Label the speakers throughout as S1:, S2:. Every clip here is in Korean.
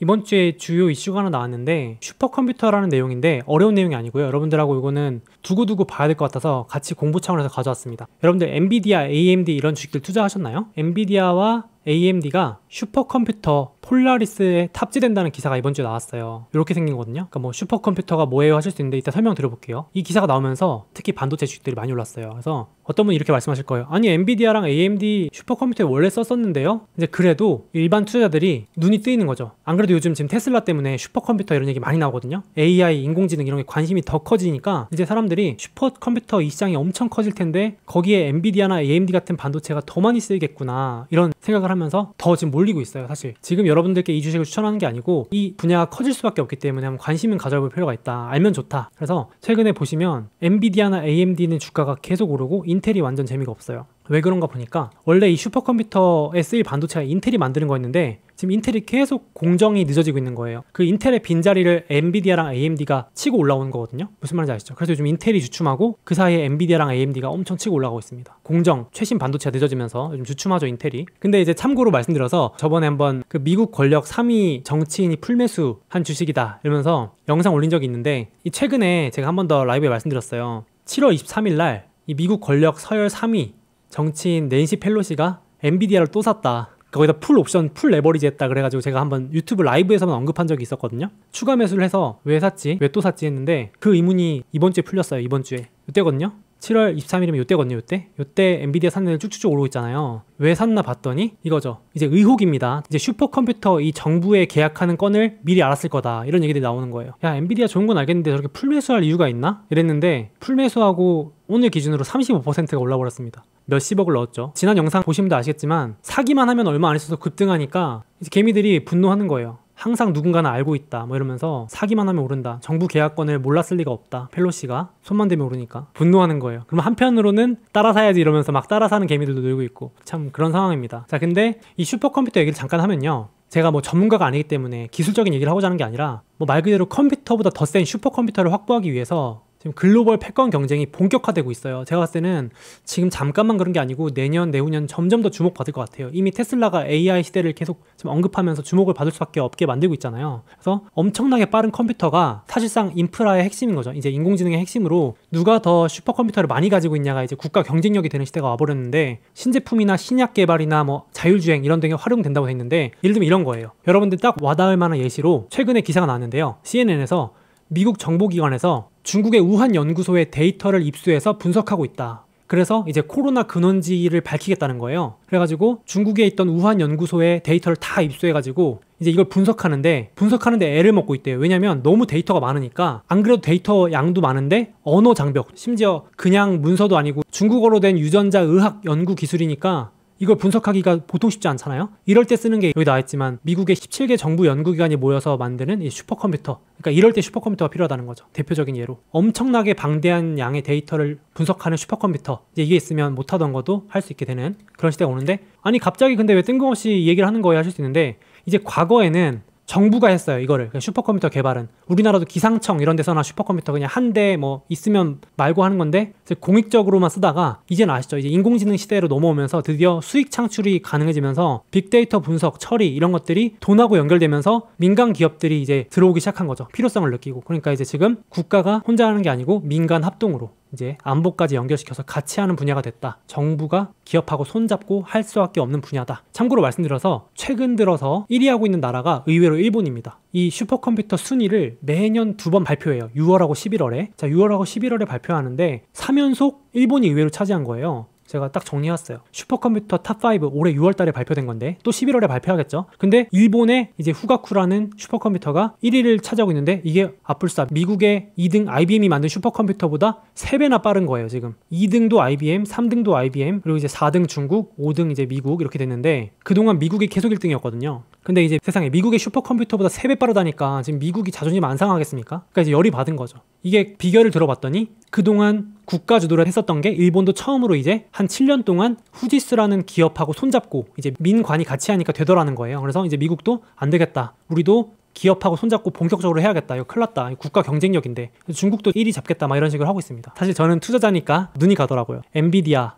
S1: 이번 주에 주요 이슈가 하나 나왔는데 슈퍼컴퓨터라는 내용인데 어려운 내용이 아니고요. 여러분들하고 이거는 두고두고 봐야 될 것 같아서 같이 공부 차원에서 가져왔습니다. 여러분들 엔비디아, AMD 이런 주식들 투자하셨나요? 엔비디아와 AMD가 슈퍼컴퓨터 폴라리스에 탑재된다는 기사가 이번 주에 나왔어요. 이렇게 생긴 거거든요. 그러니까 뭐 슈퍼컴퓨터가 뭐예요 하실 수 있는데 이따 설명 드려볼게요. 이 기사가 나오면서 특히 반도체 주식들이 많이 올랐어요. 그래서 어떤 분이 이렇게 말씀하실 거예요. 아니 엔비디아랑 AMD 슈퍼컴퓨터에 원래 썼었는데요. 이제 그래도 일반 투자자들이 눈이 뜨이는 거죠. 안 그래도 요즘 지금 테슬라 때문에 슈퍼컴퓨터 이런 얘기 많이 나오거든요. AI, 인공지능 이런 게 관심이 더 커지니까 이제 사람들이 슈퍼컴퓨터 이 시장이 엄청 커질 텐데 거기에 엔비디아나 AMD 같은 반도체가 더 많이 쓰이겠구나 이런 생각을 하면서 더 지금 몰리고 있어요. 사실 지금 여러분들께 이 주식을 추천하는 게 아니고 이 분야가 커질 수밖에 없기 때문에 한번 관심은 가져볼 필요가 있다. 알면 좋다. 그래서 최근에 보시면 엔비디아나 AMD는 주가가 계속 오르고 인텔이 완전 재미가 없어요. 왜 그런가 보니까 원래 이 슈퍼컴퓨터에 쓰일 반도체가 인텔이 만드는 거였는데 지금 인텔이 계속 공정이 늦어지고 있는 거예요. 그 인텔의 빈자리를 엔비디아랑 AMD가 치고 올라오는 거거든요. 무슨 말인지 아시죠? 그래서 요즘 인텔이 주춤하고 그 사이에 엔비디아랑 AMD가 엄청 치고 올라가고 있습니다. 공정, 최신 반도체가 늦어지면서 요즘 주춤하죠, 인텔이. 근데 이제 참고로 말씀드려서 저번에 한번 그 미국 권력 3위 정치인이 풀매수한 주식이다 이러면서 영상 올린 적이 있는데 이 최근에 제가 한 번 더 라이브에 말씀드렸어요. 7월 23일 날 이 미국 권력 서열 3위 정치인 낸시 펠로시가 엔비디아를 또 샀다. 거기다 풀 옵션, 풀 레버리지 했다 그래가지고 제가 한번 유튜브 라이브에서만 언급한 적이 있었거든요. 추가 매수를 해서 왜 샀지? 왜 또 샀지? 했는데 그 의문이 이번 주에 풀렸어요. 이번 주에. 이때거든요. 7월 23일이면 이때거든요. 이때 엔비디아 샀는 애 쭉쭉쭉 오르고 있잖아요. 왜 샀나 봤더니 이거죠. 이제 의혹입니다. 이제 슈퍼컴퓨터 이 정부에 계약하는 건을 미리 알았을 거다. 이런 얘기들이 나오는 거예요. 야, 엔비디아 좋은 건 알겠는데 저렇게 풀매수할 이유가 있나? 이랬는데 풀매수하고 오늘 기준으로 35%가 올라버렸습니다. 몇십억을 넣었죠. 지난 영상 보시면 아시겠지만 사기만 하면 얼마 안 있어서 급등하니까 이제 개미들이 분노하는 거예요. 항상 누군가는 알고 있다 뭐 이러면서 사기만 하면 오른다. 정부 계약권을 몰랐을 리가 없다. 펠로시가 손만 대면 오르니까 분노하는 거예요. 그럼 한편으로는 따라 사야지 이러면서 막 따라 사는 개미들도 늘고 있고 참 그런 상황입니다. 자, 근데 이 슈퍼컴퓨터 얘기를 잠깐 하면요. 제가 뭐 전문가가 아니기 때문에 기술적인 얘기를 하고자 하는 게 아니라 뭐 말 그대로 컴퓨터보다 더 센 슈퍼컴퓨터를 확보하기 위해서 지금 글로벌 패권 경쟁이 본격화되고 있어요. 제가 봤을 때는 지금 잠깐만 그런 게 아니고 내년, 내후년 점점 더 주목받을 것 같아요. 이미 테슬라가 AI 시대를 계속 지금 언급하면서 주목을 받을 수밖에 없게 만들고 있잖아요. 그래서 엄청나게 빠른 컴퓨터가 사실상 인프라의 핵심인 거죠. 이제 인공지능의 핵심으로 누가 더 슈퍼컴퓨터를 많이 가지고 있냐가 이제 국가 경쟁력이 되는 시대가 와버렸는데 신제품이나 신약 개발이나 뭐 자율주행 이런 등에 활용된다고 했는데 예를 들면 이런 거예요. 여러분들 딱 와닿을 만한 예시로 최근에 기사가 나왔는데요. CNN에서 미국 정보기관에서 중국의 우한 연구소의 데이터를 입수해서 분석하고 있다. 그래서 이제 코로나 근원지를 밝히겠다는 거예요. 그래가지고 중국에 있던 우한 연구소의 데이터를 다 입수해가지고 이제 이걸 분석하는데 애를 먹고 있대요. 왜냐면 너무 데이터가 많으니까 안 그래도 데이터 양도 많은데 언어 장벽, 심지어 그냥 문서도 아니고 중국어로 된 유전자 의학 연구 기술이니까 이걸 분석하기가 보통 쉽지 않잖아요. 이럴 때 쓰는 게 여기 나와있지만 미국의 17개 정부 연구기관이 모여서 만드는 이 슈퍼컴퓨터. 그러니까 이럴 때 슈퍼컴퓨터가 필요하다는 거죠. 대표적인 예로 엄청나게 방대한 양의 데이터를 분석하는 슈퍼컴퓨터. 이제 이게 있으면 못하던 것도 할 수 있게 되는 그런 시대가 오는데 아니 갑자기 근데 왜 뜬금없이 얘기를 하는 거예요 하실 수 있는데 이제 과거에는 정부가 했어요. 이거를 슈퍼컴퓨터 개발은 우리나라도 기상청 이런 데서나 슈퍼컴퓨터 그냥 한 대 뭐 있으면 말고 하는 건데 공익적으로만 쓰다가 이제는 아시죠? 이제 인공지능 시대로 넘어오면서 드디어 수익 창출이 가능해지면서 빅데이터 분석, 처리 이런 것들이 돈하고 연결되면서 민간 기업들이 이제 들어오기 시작한 거죠. 필요성을 느끼고. 그러니까 이제 지금 국가가 혼자 하는 게 아니고 민간 합동으로 이제 안보까지 연결시켜서 같이 하는 분야가 됐다. 정부가 기업하고 손잡고 할 수밖에 없는 분야다. 참고로 말씀드려서 최근 들어서 1위 하고 있는 나라가 의외로 일본입니다. 이 슈퍼컴퓨터 순위를 매년 2번 발표해요. 6월하고 11월에. 자, 6월하고 11월에 발표하는데 3연속 일본이 의외로 차지한 거예요. 제가 딱 정리했어요. 슈퍼컴퓨터 탑5 올해 6월 달에 발표된 건데 또 11월에 발표하겠죠. 근데 일본의 이제 후가쿠라는 슈퍼컴퓨터가 1위를 차지하고 있는데 이게 아뿔싸 미국의 2등 IBM이 만든 슈퍼컴퓨터보다 3배나 빠른 거예요. 지금 2등도 IBM, 3등도 IBM, 그리고 이제 4등 중국, 5등 이제 미국 이렇게 됐는데 그동안 미국이 계속 1등이었거든요. 근데 이제 세상에 미국의 슈퍼컴퓨터보다 3배 빠르다니까 지금 미국이 자존심 안 상하겠습니까? 그러니까 이제 열이 받은 거죠. 이게 비결을 들어봤더니 그동안 국가 주도를 했었던 게 일본도 처음으로 이제 한 7년 동안 후지스라는 기업하고 손잡고 이제 민관이 같이 하니까 되더라는 거예요. 그래서 이제 미국도 안 되겠다. 우리도 기업하고 손잡고 본격적으로 해야겠다. 이거 큰일 났다. 이거 국가 경쟁력인데. 중국도 1위 잡겠다. 막 이런 식으로 하고 있습니다. 사실 저는 투자자니까 눈이 가더라고요. 엔비디아,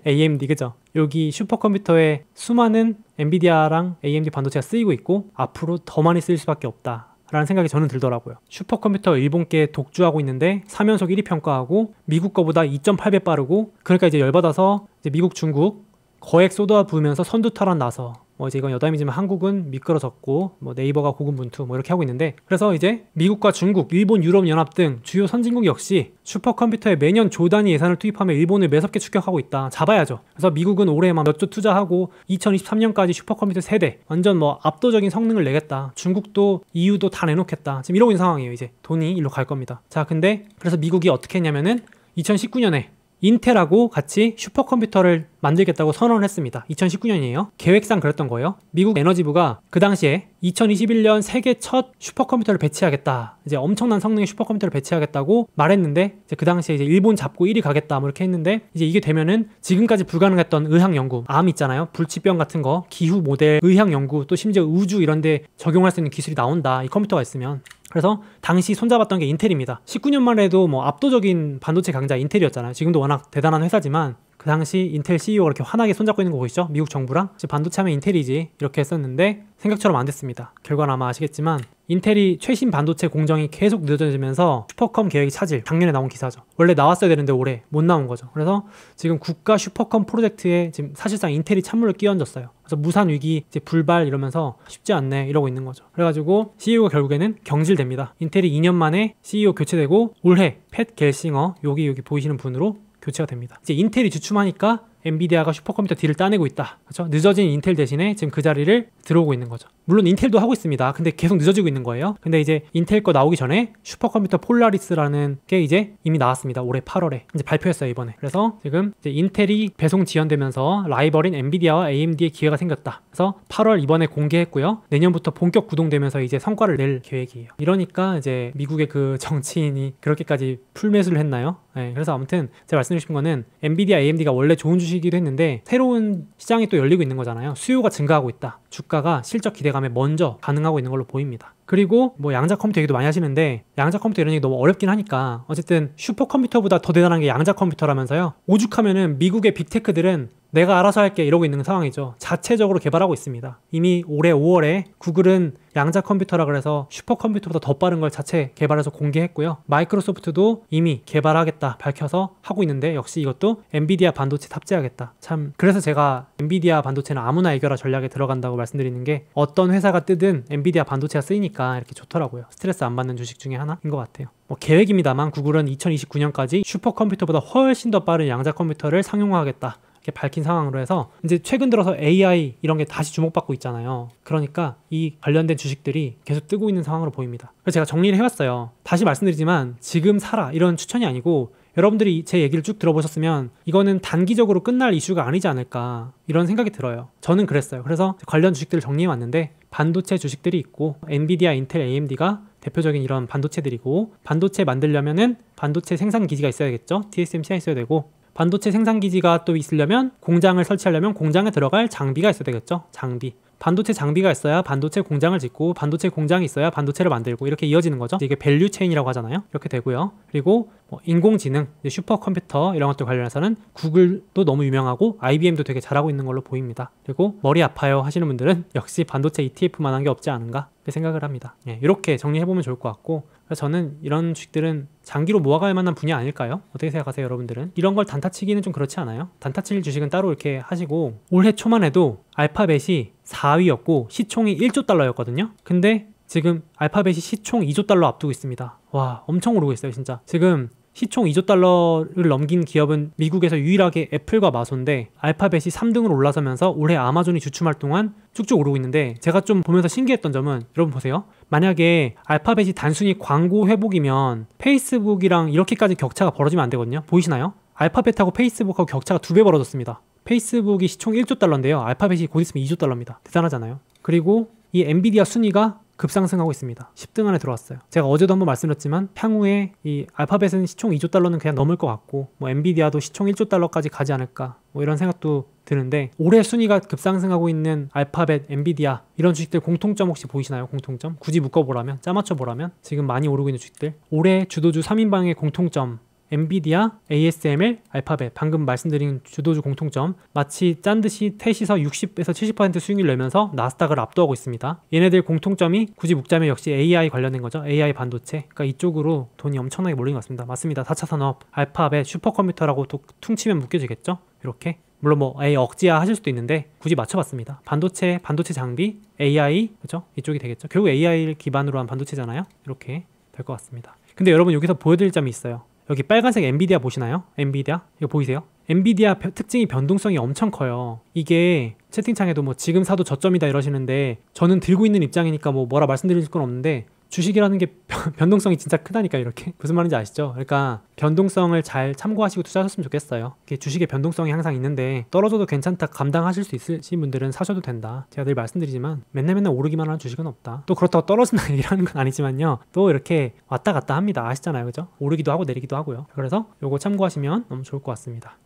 S1: AMD, 그죠? 여기 슈퍼컴퓨터에 수많은 엔비디아랑 AMD 반도체가 쓰이고 있고 앞으로 더 많이 쓰일 수밖에 없다. 라는 생각이 저는 들더라고요. 슈퍼컴퓨터 일본께 독주하고 있는데 3연속 1위 평가하고 미국 거보다 2.8배 빠르고, 그러니까 이제 열받아서 이제 미국, 중국 거액 쏟아 부으면서 선두탈환 나서 이제 이건 여담이지만 한국은 미끄러졌고 네이버가 고군분투 이렇게 하고 있는데, 그래서 이제 미국과 중국, 일본, 유럽 연합 등 주요 선진국 역시 슈퍼컴퓨터에 매년 조 단위 예산을 투입하며 일본을 매섭게 추격하고 있다. 잡아야죠. 그래서 미국은 올해 막 몇 조 투자하고 2023년까지 슈퍼컴퓨터 세대 완전 압도적인 성능을 내겠다. 중국도 EU도 다 내놓겠다. 지금 이러고 있는 상황이에요. 이제 돈이 일로 갈 겁니다. 자, 근데 그래서 미국이 어떻게 했냐면은 2019년에 인텔하고 같이 슈퍼컴퓨터를 만들겠다고 선언을 했습니다. 2019년이에요. 계획상 그랬던 거예요. 미국 에너지부가 그 당시에 2021년 세계 첫 슈퍼컴퓨터를 배치하겠다. 이제 엄청난 성능의 슈퍼컴퓨터를 배치하겠다고 말했는데, 이제 그 당시에 이제 일본 잡고 1위 가겠다 이렇게 했는데, 이제 이게 되면은 지금까지 불가능했던 의학 연구, 암 있잖아요. 불치병 같은 거, 기후 모델, 의학 연구, 또 심지어 우주 이런 데 적용할 수 있는 기술이 나온다. 이 컴퓨터가 있으면. 그래서 당시 손잡았던 게 인텔입니다. 19년만 해도 압도적인 반도체 강자 인텔이었잖아요. 지금도 워낙 대단한 회사지만 그 당시 인텔 CEO가 이렇게 환하게 손잡고 있는 거 보이시죠? 미국 정부랑 반도체 하면 인텔이지 이렇게 했었는데 생각처럼 안 됐습니다. 결과는 아마 아시겠지만 인텔이 최신 반도체 공정이 계속 늦어지면서 슈퍼컴 계획이 차질, 작년에 나온 기사죠. 원래 나왔어야 되는데 올해 못 나온 거죠. 그래서 지금 국가 슈퍼컴 프로젝트에 지금 사실상 인텔이 찬물을 끼얹었어요. 그래서 무산 위기, 이제 불발 이러면서 쉽지 않네 이러고 있는 거죠. 그래가지고 CEO가 결국에는 경질됩니다. 인텔이 2년 만에 CEO 교체되고 올해 팻 겔싱어 여기 보이시는 분으로 교체가 됩니다. 이제 인텔이 주춤하니까 엔비디아가 슈퍼컴퓨터 딜을 따내고 있다. 그렇죠? 늦어진 인텔 대신에 지금 그 자리를 들어오고 있는 거죠. 물론 인텔도 하고 있습니다. 근데 계속 늦어지고 있는 거예요. 근데 이제 인텔 거 나오기 전에 슈퍼컴퓨터 폴라리스라는 게 이제 이미 나왔습니다. 올해 8월에 이제 발표했어요, 이번에. 그래서 지금 이제 인텔이 배송 지연되면서 라이벌인 엔비디아와 AMD의 기회가 생겼다. 그래서 8월 이번에 공개했고요. 내년부터 본격 구동되면서 이제 성과를 낼 계획이에요. 이러니까 이제 미국의 그 정치인이 그렇게까지 풀매수를 했나요? 네, 그래서 아무튼 제가 말씀드리고 싶은 거는 엔비디아, AMD가 원래 좋은 주식이기도 했는데 새로운 시장이 또 열리고 있는 거잖아요. 수요가 증가하고 있다. 주가가 실적 기대감에 먼저 반응하고 있는 걸로 보입니다. 그리고 양자 컴퓨터 얘기도 많이 하시는데 양자 컴퓨터 이런 얘기 너무 어렵긴 하니까 어쨌든 슈퍼컴퓨터보다 더 대단한 게 양자 컴퓨터라면서요. 오죽하면은 미국의 빅테크들은 내가 알아서 할게 이러고 있는 상황이죠. 자체적으로 개발하고 있습니다. 이미 올해 5월에 구글은 양자 컴퓨터라 그래서 슈퍼컴퓨터보다 더 빠른 걸 자체 개발해서 공개했고요. 마이크로소프트도 이미 개발하겠다 밝혀서 하고 있는데 역시 이것도 엔비디아 반도체 탑재하겠다. 참 그래서 제가 엔비디아 반도체는 아무나 이겨라 전략에 들어간다고 말씀드리는 게 어떤 회사가 뜨든 엔비디아 반도체가 쓰이니까 이렇게 좋더라고요. 스트레스 안 받는 주식 중에 하나인 것 같아요. 계획입니다만 구글은 2029년까지 슈퍼컴퓨터보다 훨씬 더 빠른 양자 컴퓨터를 상용화하겠다. 밝힌 상황으로 해서 이제 최근 들어서 AI 이런 게 다시 주목받고 있잖아요. 그러니까 이 관련된 주식들이 계속 뜨고 있는 상황으로 보입니다. 그래서 제가 정리를 해봤어요. 다시 말씀드리지만 지금 사라 이런 추천이 아니고 여러분들이 제 얘기를 쭉 들어보셨으면 이거는 단기적으로 끝날 이슈가 아니지 않을까 이런 생각이 들어요. 저는 그랬어요. 그래서 관련 주식들을 정리해왔는데 반도체 주식들이 있고 엔비디아, 인텔, AMD가 대표적인 이런 반도체들이고 반도체 만들려면은 반도체 생산 기지가 있어야겠죠. TSMC가 있어야 되고 반도체 생산 기지가 또 있으려면 공장을 설치하려면 공장에 들어갈 장비가 있어야 되겠죠. 장비. 반도체 장비가 있어야 반도체 공장을 짓고 반도체 공장이 있어야 반도체를 만들고 이렇게 이어지는 거죠. 이게 밸류 체인이라고 하잖아요. 이렇게 되고요. 그리고 인공지능, 슈퍼컴퓨터 이런 것들 관련해서는 구글도 너무 유명하고 IBM도 되게 잘하고 있는 걸로 보입니다. 그리고 머리 아파요 하시는 분들은 역시 반도체 ETF만한 게 없지 않은가 생각을 합니다. 이렇게 정리해보면 좋을 것 같고 그래서 저는 이런 주식들은 장기로 모아갈 만한 분야 아닐까요? 어떻게 생각하세요, 여러분들은? 이런 걸 단타치기는 좀 그렇지 않아요? 단타칠 주식은 따로 이렇게 하시고 올해 초만 해도 알파벳이 4위였고 시총이 1조 달러였거든요. 근데 지금 알파벳이 시총 2조 달러 앞두고 있습니다. 와, 엄청 오르고 있어요, 진짜. 지금 시총 2조 달러를 넘긴 기업은 미국에서 유일하게 애플과 마소인데 알파벳이 3등으로 올라서면서 올해 아마존이 주춤할 동안 쭉쭉 오르고 있는데 제가 좀 보면서 신기했던 점은 여러분 보세요. 만약에 알파벳이 단순히 광고 회복이면 페이스북이랑 이렇게까지 격차가 벌어지면 안 되거든요. 보이시나요? 알파벳하고 페이스북하고 격차가 2배 벌어졌습니다. 페이스북이 시총 1조 달러인데요. 알파벳이 곧 있으면 2조 달러입니다. 대단하잖아요. 그리고 이 엔비디아 순위가 급상승하고 있습니다. 10등 안에 들어왔어요. 제가 어제도 한번 말씀드렸지만 향후에 이 알파벳은 시총 2조 달러는 그냥 넘을 것 같고 엔비디아도 시총 1조 달러까지 가지 않을까 이런 생각도 드는데 올해 순위가 급상승하고 있는 알파벳, 엔비디아 이런 주식들 공통점 혹시 보이시나요? 공통점? 굳이 묶어보라면, 짜맞춰 보라면 지금 많이 오르고 있는 주식들, 올해 주도주 3인방의 공통점, 엔비디아, ASML, 알파벳, 방금 말씀드린 주도주 공통점, 마치 짠듯이 셋이서 60에서 70% 수익률 내면서 나스닥을 압도하고 있습니다. 얘네들 공통점이 굳이 묶자면 역시 AI 관련된 거죠. AI 반도체. 그러니까 이쪽으로 돈이 엄청나게 몰린 것 같습니다. 맞습니다. 4차 산업, 알파벳, 슈퍼컴퓨터라고 또 퉁치면 묶여지겠죠. 이렇게. 물론 뭐 억지화 하실 수도 있는데 굳이 맞춰봤습니다. 반도체 장비, AI, 그죠? 이쪽이 되겠죠. 결국 AI를 기반으로 한 반도체잖아요. 이렇게 될 것 같습니다. 근데 여러분 여기서 보여드릴 점이 있어요. 여기 빨간색 엔비디아 보시나요? 엔비디아? 이거 보이세요? 엔비디아 특징이 변동성이 엄청 커요. 이게 채팅창에도 뭐 지금 사도 저점이다 이러시는데 저는 들고 있는 입장이니까 뭐라 말씀드릴 건 없는데 주식이라는 게 변동성이 진짜 크다니까 이렇게. 무슨 말인지 아시죠? 그러니까 변동성을 잘 참고하시고 투자하셨으면 좋겠어요. 주식의 변동성이 항상 있는데 떨어져도 괜찮다 감당하실 수 있으신 분들은 사셔도 된다. 제가 늘 말씀드리지만 맨날 오르기만 하는 주식은 없다. 또 그렇다고 떨어진다 얘기하는 건 아니지만요. 또 이렇게 왔다 갔다 합니다. 아시잖아요. 그죠? 오르기도 하고 내리기도 하고요. 그래서 요거 참고하시면 너무 좋을 것 같습니다.